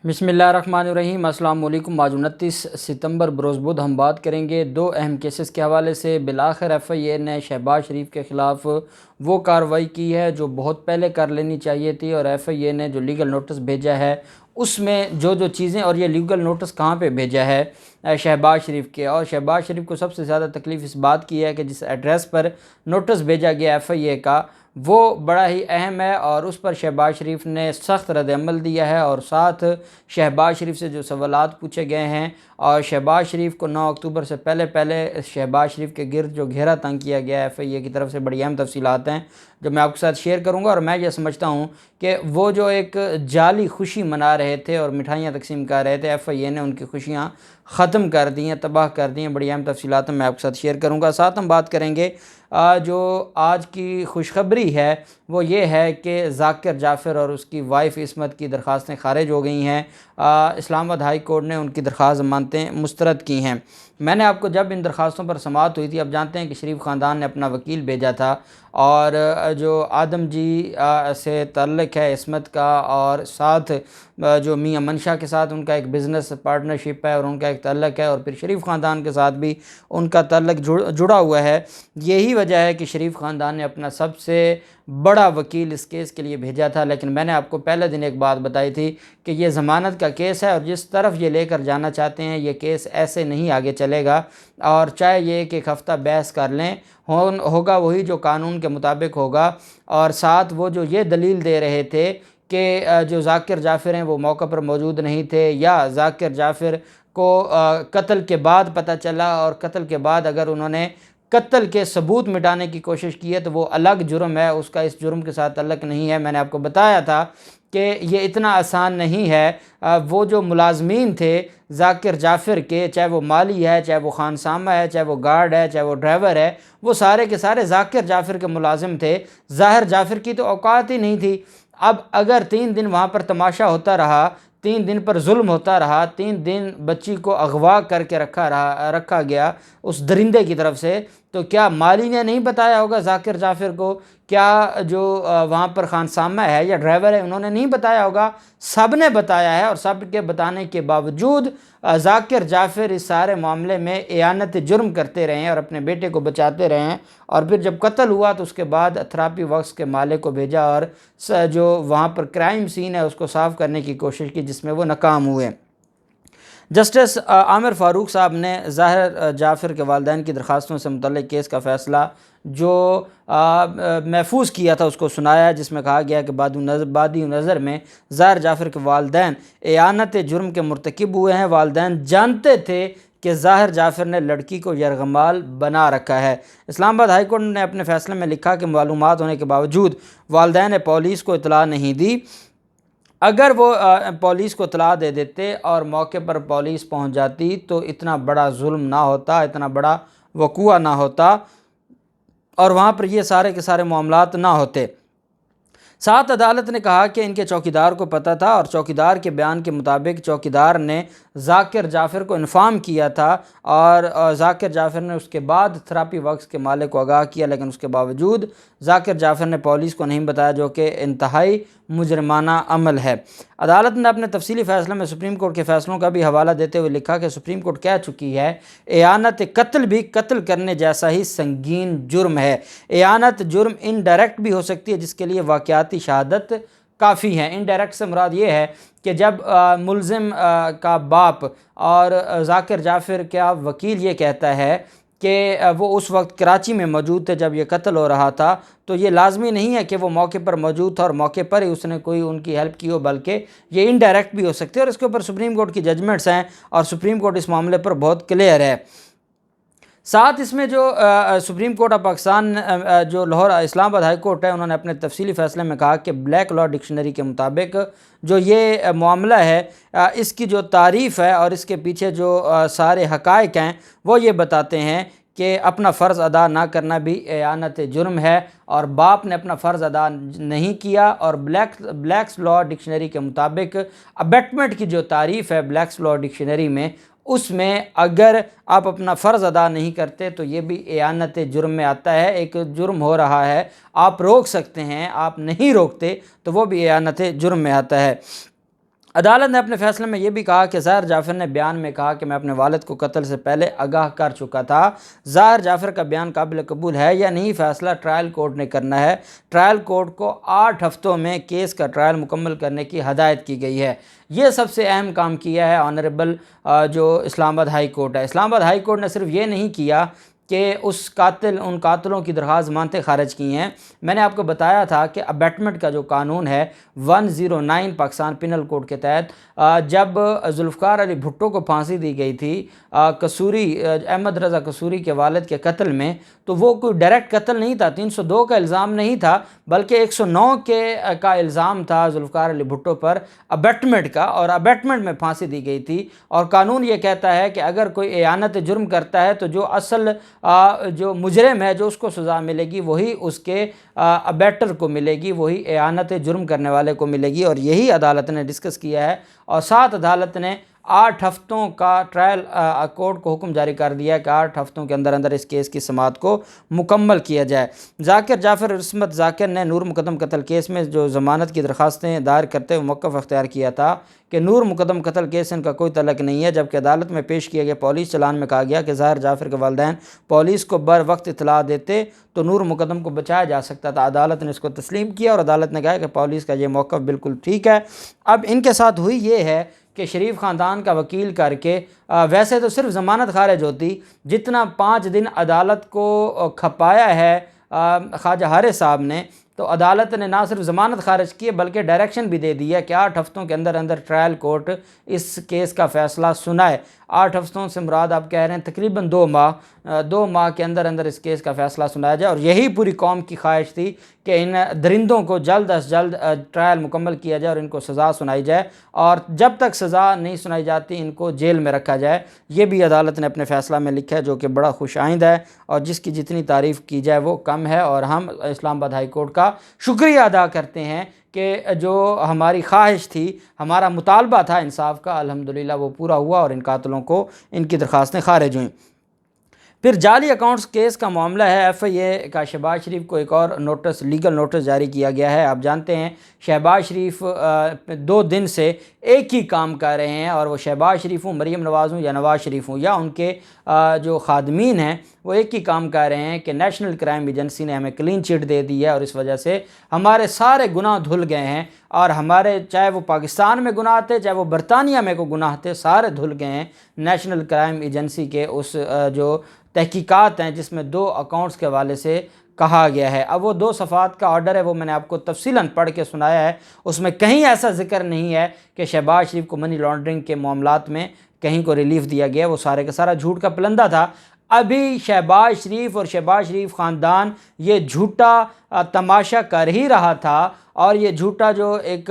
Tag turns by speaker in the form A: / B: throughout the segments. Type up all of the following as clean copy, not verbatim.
A: बिस्मिल्लाहिर्रहमानिर्रहीम। अस्सलाम वालेकुम। आज 29 सितंबर बरोज़ बुध हम बात करेंगे दो अहम केसेस के हवाले से। बिलाखिर FIA ने शहबाज शरीफ के ख़िलाफ़ वो कार्रवाई की है जो बहुत पहले कर लेनी चाहिए थी, और FIA ने जो लीगल नोटिस भेजा है उसमें जो चीज़ें, और ये लीगल नोटिस कहाँ पे भेजा है शहबाज शरीफ के। और शहबाज शरीफ को सबसे ज़्यादा तकलीफ़ इस बात की है कि जिस एड्रेस पर नोटिस भेजा गया FIA का वो बड़ा ही अहम है, और उस पर शहबाज शरीफ ने सख्त रद्द-ए-अमल दिया है। और साथ शहबाज शरीफ से जो सवालात पूछे गए हैं, और शहबाज शरीफ को 9 अक्टूबर से पहले शहबाज शरीफ के गिर्द जो घेरा तंग किया गया है FIA की तरफ से, बड़ी अहम तफसीलात हैं जो मैं आपके साथ शेयर करूंगा। और मैं ये समझता हूं कि वो जो एक जाली खुशी मना रहे थे और मिठाइयाँ तकसीम कर रहे थे, FIA ने उनकी खुशियाँ ख़त्म कर दी हैं, तबाह कर दी हैं। बड़ी अहम तफसीलात मैं आपके साथ शेयर करूँगा। साथ हम बात करेंगे जो आज की खुशखबरी है वो ये है कि ज़ाकिर जाफ़र और उसकी वाइफ इस्मत की दरख्वास्तें खारिज हो गई हैं। इस्लामाबाद हाई कोर्ट ने उनकी दरख्वास्त ज़मानतें मुस्तरद की हैं। मैंने आपको जब इन दरख्वास्तों पर समाअत हुई थी, अब जानते हैं कि शरीफ ख़ानदान ने अपना वकील भेजा था, और जो आदम जी से ताल्लुक़ है इस्मत का, और साथ जो मियां मंशा के साथ उनका एक बिज़नेस पार्टनरशिप है और उनका एक ताल्लुक़ है, और फिर शरीफ ख़ानदान के साथ भी उनका ताल्लुक़ जुड़ा हुआ है। यही वजह है कि शरीफ ख़ानदान ने अपना सबसे बड़ा वकील इस केस के लिए भेजा था। लेकिन मैंने आपको पहले दिन एक बात बताई थी कि ये ज़मानत का केस है, और जिस तरफ ये लेकर जाना चाहते हैं ये केस ऐसे नहीं आगे चलेगा। और चाहे ये एक हफ़्ता बहस कर लें, होगा वही जो कानून के मुताबिक होगा। और साथ वो जो ये दलील दे रहे थे कि जो ज़ाकिर जाफ़र हैं वो मौके पर मौजूद नहीं थे, या ज़ाकिर जाफ़र को कत्ल के बाद पता चला, और कत्ल के बाद अगर उन्होंने कत्ल के सबूत मिटाने की कोशिश की है तो वो अलग जुर्म है, उसका इस जुर्म के साथ ताल्लुक़ नहीं है। मैंने आपको बताया था कि ये इतना आसान नहीं है। वो जो मुलाजमीन थे ज़ाकिर जाफ़र के, चाहे वो माली है, चाहे वो खानसामा है, चाहे वो गार्ड है, चाहे वो ड्राइवर है, वो सारे के सारे ज़ाकिर जाफ़र के मुलाजिम थे। ज़ाहिर जाफ़र की तो औकात ही नहीं थी। अब अगर 3 दिन वहाँ पर तमाशा होता रहा, 3 दिन पर जुल्म होता रहा, 3 दिन बच्ची को अगवा करके रखा गया उस दरिंदे की तरफ से, तो क्या माली ने नहीं बताया होगा ज़ाकिर जाफ़र को? क्या जो वहाँ पर खानसामा है या ड्राइवर है उन्होंने नहीं बताया होगा? सब ने बताया है, और सब के बताने के बावजूद ज़ाकिर जाफ़र इस सारे मामले में एयानत जुर्म करते रहे हैं और अपने बेटे को बचाते रहे हैं। और फिर जब कत्ल हुआ तो उसके बाद थेरापी वर्क्स के मालिक को भेजा, और जो वहाँ पर क्राइम सीन है उसको साफ़ करने की कोशिश की, जिसमें वो नाकाम हुए। जस्टिस आमिर फ़ारूक साहब ने ज़ाहिर जाफ़र के वालिदैन की दरख्वास्तों से मुतल्लिक़ केस का फ़ैसला जो महफूज किया था उसको सुनाया, जिसमें कहा गया कि बादी नज़र में ज़ाहिर जाफ़र के वालिदैन एयानत जुर्म के मुर्तकिब हुए हैं। वालिदैन जानते थे कि ज़ाहिर जाफ़र ने लड़की को यरगमाल बना रखा है। इस्लामाबाद हाई कोर्ट ने अपने फ़ैसले में लिखा कि मालूमात होने के बावजूद वालिदैन ने पुलिस को इत्तला नहीं दी। अगर वो पुलिस को इत्तला दे देते और मौके पर पुलिस पहुंच जाती तो इतना बड़ा जुल्म ना होता, इतना बड़ा वक़ूआ ना होता, और वहाँ पर ये सारे के सारे मामलात ना होते। साथ अदालत ने कहा कि इनके चौकीदार को पता था, और चौकीदार के बयान के मुताबिक चौकीदार ने ज़ाकिर जाफ़र को इन्फॉर्म किया था, और ज़ाकिर जाफ़र ने उसके बाद थेरापी वर्क्स के मालिक को आगाह किया। लेकिन उसके बावजूद ज़ाकिर जाफ़र ने पुलिस को नहीं बताया, जो कि इंतहाई मुजरमाना अमल है। अदालत ने अपने तफसीली फ़ैसले में सुप्रीम कोर्ट के फ़ैसलों का भी हवाला देते हुए लिखा कि सुप्रीम कोर्ट कह चुकी है एयानत कत्ल भी कत्ल करने जैसा ही संगीन जुर्म है। एयानत जुर्म इनडायरेक्ट भी हो सकती है, जिसके लिए वाक़याती शहादत काफ़ी है। इनडायरेक्ट से मुराद ये है कि जब मुलज़िम का बाप और ज़ाकिर जाफ़र का वकील ये कहता है कि वो उस वक्त कराची में मौजूद थे जब ये कत्ल हो रहा था, तो ये लाजमी नहीं है कि वो मौके पर मौजूद था और मौके पर ही उसने कोई उनकी हेल्प की हो, बल्कि ये इनडायरेक्ट भी हो सकती है। और इसके ऊपर सुप्रीम कोर्ट की जजमेंट्स हैं, और सुप्रीम कोर्ट इस मामले पर बहुत क्लियर है। साथ इसमें जो सुप्रीम कोर्ट ऑफ पाकिस्तान जो लाहौर इस्लामाबाद हाई कोर्ट है, उन्होंने अपने तफसीली फ़ैसले में कहा कि ब्लैक लॉ डिक्शनरी के मुताबिक जो ये मामला है इसकी जो तारीफ़ है और इसके पीछे जो सारे हक़ाइक़ हैं वो ये बताते हैं कि अपना फ़र्ज़ अदा ना करना भी एयानत जुर्म है, और बाप ने अपना फ़र्ज़ अदा नहीं किया। और ब्लैक्स लॉ डिक्शनरी के मुताबिक अबेटमेंट की जो तारीफ़ है ब्लैक्स लॉ डिक्शनरी में, उसमें अगर आप अपना फ़र्ज़ अदा नहीं करते तो ये भी एयानत जुर्म में आता है। एक जुर्म हो रहा है, आप रोक सकते हैं, आप नहीं रोकते तो वो भी एयानत जुर्म में आता है। अदालत ने अपने फैसले में यह भी कहा कि ज़ाहिर जाफ़र ने बयान में कहा कि मैं अपने वालिद को कत्ल से पहले आगाह कर चुका था। ज़ाहिर जाफ़र का बयान काबिल कबूल है या नहीं, फैसला ट्रायल कोर्ट ने करना है। ट्रायल कोर्ट को 8 हफ्तों में केस का ट्रायल मुकम्मल करने की हदायत की गई है। ये सबसे अहम काम किया है ऑनरेबल जो इस्लामाबाद हाई कोर्ट है। इस्लामाबाद हाई कोर्ट ने सिर्फ ये नहीं किया कि उन कातिलों की दरख्वास्त ज़मानतें खारिज की हैं। मैंने आपको बताया था कि अबैटमेंट का जो कानून है 109 पाकिस्तान पिनल कोड के तहत जब जुल्फ़कार अली भुट्टो को फांसी दी गई थी अहमद रज़ा कसूरी के वालिद के कत्ल में, तो वो कोई डायरेक्ट कत्ल नहीं था, 302 का इल्ज़ाम नहीं था, बल्कि 109 का इल्ज़ाम था जुल्फ़कार अली भुट्टो पर अबैटमेंट का, और अबैटमेंट में फांसी दी गई थी। और कानून ये कहता है कि अगर कोई एयानत जुर्म करता है तो जो असल जो मुजरिम है, जो उसको सज़ा मिलेगी वही उसके अबैटर को मिलेगी, वही एयानत जुर्म करने वाले को मिलेगी। और यही अदालत ने डिस्कस किया है। और साथ अदालत ने 8 हफ्तों का ट्रायल कोर्ट को हुक्म जारी कर दिया है कि 8 हफ्तों के अंदर अंदर इस केस की समाअत को मुकम्मल किया जाए। जाकिर जाफ़र इस्मत जाकिर ने नूर मुकदम कत्ल केस में जो ज़मानत की दरख्वास्तें दायर करते हुए मौक़िफ़ अख्तियार किया था कि नूर मुकदम कत्ल केस इनका कोई तल्लुक़ नहीं है, जबकि अदालत में पेश किया गया पुलिस चलान में कहा गया कि ज़ाहिर जाफ़र के वालिदैन पुलिस को बर वक्त इतला देते तो नूर मुकदम को बचाया जा सकता था। अदालत ने इसको तस्लीम किया और अदालत ने कहा कि पुलिस का ये मौक़िफ़ बिल्कुल ठीक है। अब इनके साथ हुई ये है कि शरीफ ख़ानदान का वकील करके वैसे तो सिर्फ ज़मानत खारिज होती, जितना 5 दिन अदालत को खपाया है ख्वाजा हारिस साहब ने, तो अदालत ने ना सिर्फ ज़मानत खारिज की है बल्कि डायरेक्शन भी दे दी है कि 8 हफ्तों के अंदर अंदर ट्रायल कोर्ट इस केस का फ़ैसला सुनाए। 8 हफ्तों से मुराद आप कह रहे हैं तकरीबन 2 माह के अंदर अंदर इस केस का फ़ैसला सुनाया जाए। और यही पूरी कौम की ख्वाहिश थी कि इन दरिंदों को जल्द अज जल्द ट्रायल मुकम्मल किया जाए और इनको सज़ा सुनाई जाए, और जब तक सज़ा नहीं सुनाई जाती इनको जेल में रखा जाए। ये भी अदालत ने अपने फ़ैसला में लिखा है, जो कि बड़ा खुश आइंद है और जिसकी जितनी तारीफ़ की जाए वो कम है। और हम इस्लामाबाद हाई कोर्ट का शुक्रिया अदा करते हैं कि जो हमारी ख्वाहिश थी, हमारा मुतालबा था इंसाफ का, अल्हम्दुलिल्लाह वो पूरा हुआ और इन कातिलों को इनकी दरख्वास्तें खारिज हुईं। फिर जाली अकाउंट्स केस का मामला है। FIA का शहबाज शरीफ को एक और नोटिस, लीगल नोटिस जारी किया गया है। आप जानते हैं शहबाज शरीफ 2 दिन से एक ही काम कर रहे हैं, और वो शहबाज शरीफ हूँ, मरीम नवाज़ हूँ या नवाज़ शरीफ हूँ या उनके जो खादमीन हैं, वो एक ही काम कर रहे हैं कि नेशनल क्राइम एजेंसी ने हमें क्लीन चिट दे दी है और इस वजह से हमारे सारे गुनाह धुल गए हैं, और हमारे चाहे वो पाकिस्तान में गुनाह थे चाहे वो बरतानिया में को गुनाह थे, सारे धुल गए हैं नेशनल क्राइम एजेंसी के उस जो तहकीकात हैं जिसमें 2 अकाउंट्स के हवाले से कहा गया है। अब वो 2 सफ़ात का ऑर्डर है, वो मैंने आपको तफसीलन पढ़ के सुनाया है। उसमें कहीं ऐसा जिक्र नहीं है कि शहबाज शरीफ को मनी लॉन्ड्रिंग के मामलात में कहीं को रिलीफ दिया गया। वो सारे का सारा झूठ का पलंदा था। अभी शहबाज शरीफ और शहबाज शरीफ ख़ानदान ये झूठा तमाशा कर ही रहा था, और ये झूठा जो एक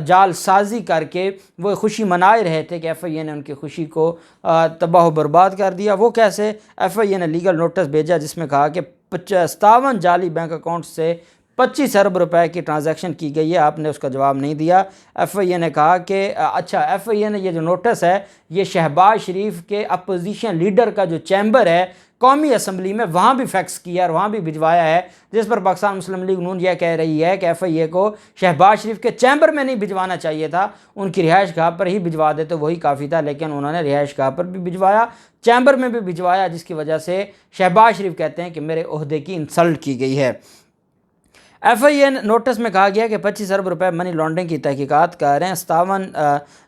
A: जालसाजी करके वो खुशी मनाए रहे थे कि FIA ने उनकी खुशी को तबाह बर्बाद कर दिया। वो कैसे? FIA ने लीगल नोटिस भेजा जिसमें कहा कि 57 जाली बैंक अकाउंट से 25 अरब रुपए की ट्रांजैक्शन की गई है। आपने उसका जवाब नहीं दिया। FIA ने कहा कि अच्छा, FIA ने ये जो नोटिस है ये शहबाज शरीफ के अपोजिशन लीडर का जो चैम्बर है कौमी असम्बली में, वहाँ भी फैक्स किया और वहाँ भी भिजवाया है, जिस पर पाकिस्तान मुस्लिम लीग नून यह कह रही है कि FIA को शहबाज शरीफ के चैम्बर में नहीं भिजवाना चाहिए था, उनकी रिहाइश गाह पर ही भिजवा देते वही काफ़ी था, लेकिन उन्होंने रिहाइश गाह पर भी भिजवाया, चैम्बर में भी भिजवाया, जिसकी वजह से शहबाज शरीफ कहते हैं कि मेरे ओहदे की इंसल्ट की गई है। FIA नोटिस में कहा गया कि 25 अरब रुपए मनी लॉन्ड्रिंग की तहकीकात कर रहे हैं। 57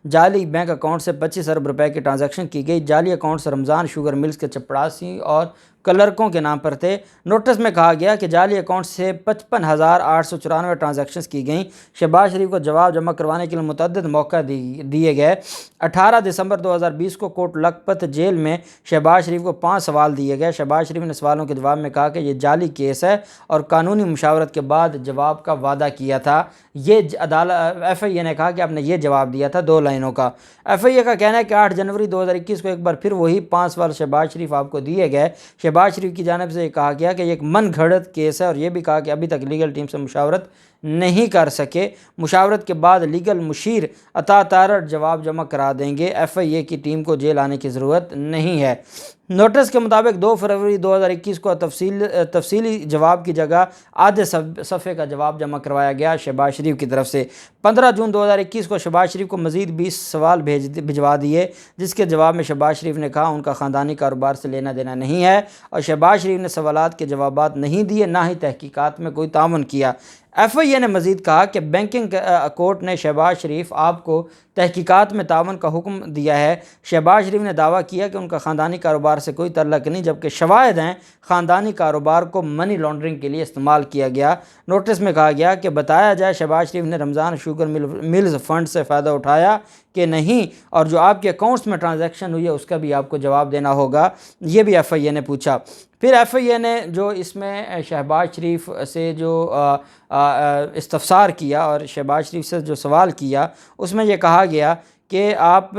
A: जाली बैंक अकाउंट से 25 अरब रुपए की ट्रांजैक्शन की गई। जाली अकाउंट्स रमज़ान शुगर मिल्स के चपड़ासी और क्लर्कों के नाम पर थे। नोटिस में कहा गया कि जाली अकाउंट से 55,894 ट्रांजैक्शंस की गई। शहबाज शरीफ को जवाब जमा करवाने के लिए मुतअद्दिद मौका दिए गए। 18 दिसंबर 2020 को कोट लखपत जेल में शहबाज शरीफ को 5 सवाल दिए गए। शहबाज शरीफ ने सवालों के जवाब में कहा कि यह जाली केस है और कानूनी मुशावरत के बाद जवाब का वादा किया था। ये अदालत FIA ने कहा कि आपने ये जवाब दिया था 2 लाइनों का। FIA का कहना है कि 8 जनवरी 2021 को एक बार फिर वही 5 सवाल शहबाज शरीफ आपको दिए गए। शहबाज शरीफ की जानिब से कहा गया कि ये एक मन घड़त केस है, और ये भी कहा कि अभी तक लीगल टीम से मुशावरत नहीं कर सके। मुशावरत के बाद लीगल मुशीर अता तारड़ जवाब जमा करा देंगे। FIA की टीम को जेल आने की ज़रूरत नहीं है। नोटिस के मुताबिक 2 फरवरी 2021 को तफसीली जवाब की जगह आधे सफ़े का जवाब जमा करवाया गया शहबाज शरीफ की तरफ से। 15 जून 2021 को शहबाज शरीफ को मज़ीद 20 सवाल भिजवा दिए, जिसके जवाब में शहबाज शरीफ ने कहा उनका ख़ानदानी कारोबार से लेना देना नहीं है और शहबाज शरीफ ने सवालात के जवाबात नहीं दिए, ना ही तहकीकात में कोई ताउन किया। FIA ने मज़ीद कहा कि बैंकिंग कोर्ट ने शहबाज शरीफ आपको तहकीकात में तावन का हुक्म दिया है। शहबाज शरीफ ने दावा किया कि उनका ख़ानदानी कारोबार से कोई तल्लक नहीं, जबकि शवाहिद हैं ख़ानदानी कारोबार को मनी लॉन्ड्रिंग के लिए इस्तेमाल किया गया। नोटिस में कहा गया कि बताया जाए शहबाज शरीफ ने रमज़ान शुगर मिल्स फ़ंड से फ़ायदा उठाया कि नहीं, और जो आपके अकाउंट्स में ट्रांजैक्शन हुई है उसका भी आपको जवाब देना होगा, ये भी FIA ने पूछा। फिर FIA ने जो इसमें शहबाज शरीफ से जो इस्तफसार किया और शहबाज शरीफ से जो सवाल किया, उसमें यह कहा गया कि आप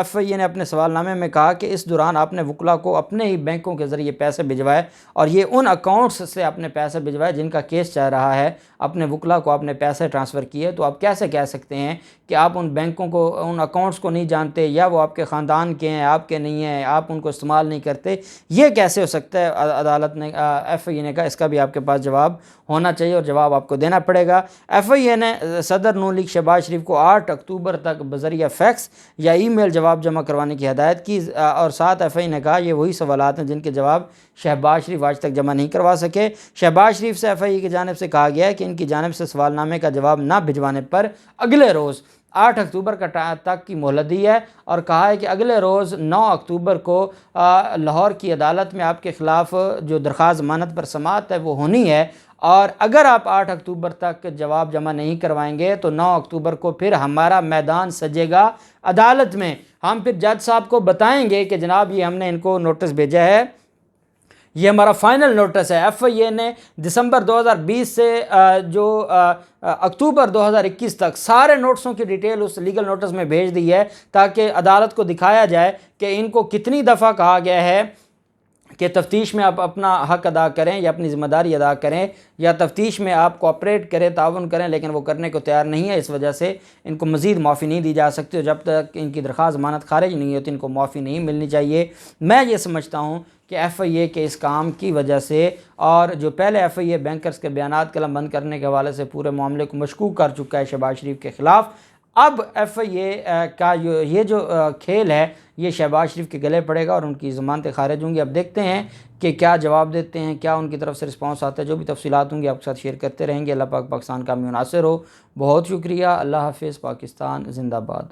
A: FIA ने अपने सवालनामे में कहा कि इस दौरान आपने वकला को अपने ही बैंकों के ज़रिए पैसे भिजवाए और ये उन अकाउंट्स से आपने पैसे भिजवाए जिनका केस चल रहा है, अपने वकला को आपने पैसे ट्रांसफ़र किए। तो आप कैसे कह सकते हैं कि आप उन बैंकों को, उन अकाउंट्स को नहीं जानते, या वो आपके ख़ानदान के हैं, आपके नहीं हैं, आप उनको इस्तेमाल नहीं करते? ये कैसे हो सकता है? अदालत ने FIA ने कहा इसका भी आपके पास जवाब होना चाहिए और जवाब आपको देना पड़ेगा। FIA ने सदर नून लीग शहबाज शरीफ को 8 अक्टूबर तक बज़रिया फैक्स या ईमेल जवाब जमा करवाने की हिदायत की और साथ FIA ने कहा ये वही सवालात हैं जिनके जवाब शहबाज शरीफ आज तक जमा नहीं करवा सके। शहबाज शरीफ से FIA की जानिब से कहा गया है कि इनकी जानिब से सवालनामे का जवाब ना भिजवाने पर अगले रोज़ 8 अक्टूबर तक की मोहलत दी है और कहा है कि अगले रोज़ 9 अक्टूबर को लाहौर की अदालत में आपके ख़िलाफ़ जो दरख्वास्त ज़मानत पर समाअत है वो होनी है, और अगर आप 8 अक्टूबर तक जवाब जमा नहीं करवाएंगे तो 9 अक्टूबर को फिर हमारा मैदान सजेगा अदालत में। हम फिर जज साहब को बताएंगे कि जनाब ये हमने इनको नोटिस भेजा है, ये हमारा फाइनल नोटिस है। FIA ने दिसंबर 2020 से जो अक्टूबर 2021 तक सारे नोटिसों की डिटेल उस लीगल नोटिस में भेज दी है ताकि अदालत को दिखाया जाए कि इनको कितनी दफ़ा कहा गया है कि तफ्तीश में आप अपना हक अदा करें या अपनी ज़िम्मेदारी अदा करें या तफ्तीश में आप कोऑपरेट करें, ताउन करें, लेकिन वो करने को तैयार नहीं है। इस वजह से इनको मज़ीद माफ़ी नहीं दी जा सकती और जब तक इनकी दरख्वास्त ज़मानत खारिज नहीं होती इनको माफ़ी नहीं मिलनी चाहिए। मैं ये समझता हूँ कि FIA के इस काम की वजह से और जो पहले FIA बैंकर्स के बयानात कलम बंद करने के हवाले से पूरे मामले को मशकूक कर चुका है शहबाज शरीफ के ख़िलाफ़, अब FIA का ये जो खेल है ये शहबाज शरीफ के गले पड़ेगा और उनकी ज़मानतें खारिज होंगी। अब देखते हैं कि क्या जवाब देते हैं, क्या उनकी तरफ से रिस्पांस आता है। जो भी तफसीलात होंगी आपके साथ शेयर करते रहेंगे। अल्लाह पाक पाकिस्तान का मुनासिर हो। बहुत शुक्रिया। अल्लाह हाफ़िज़। पाकिस्तान ज़िंदाबाद।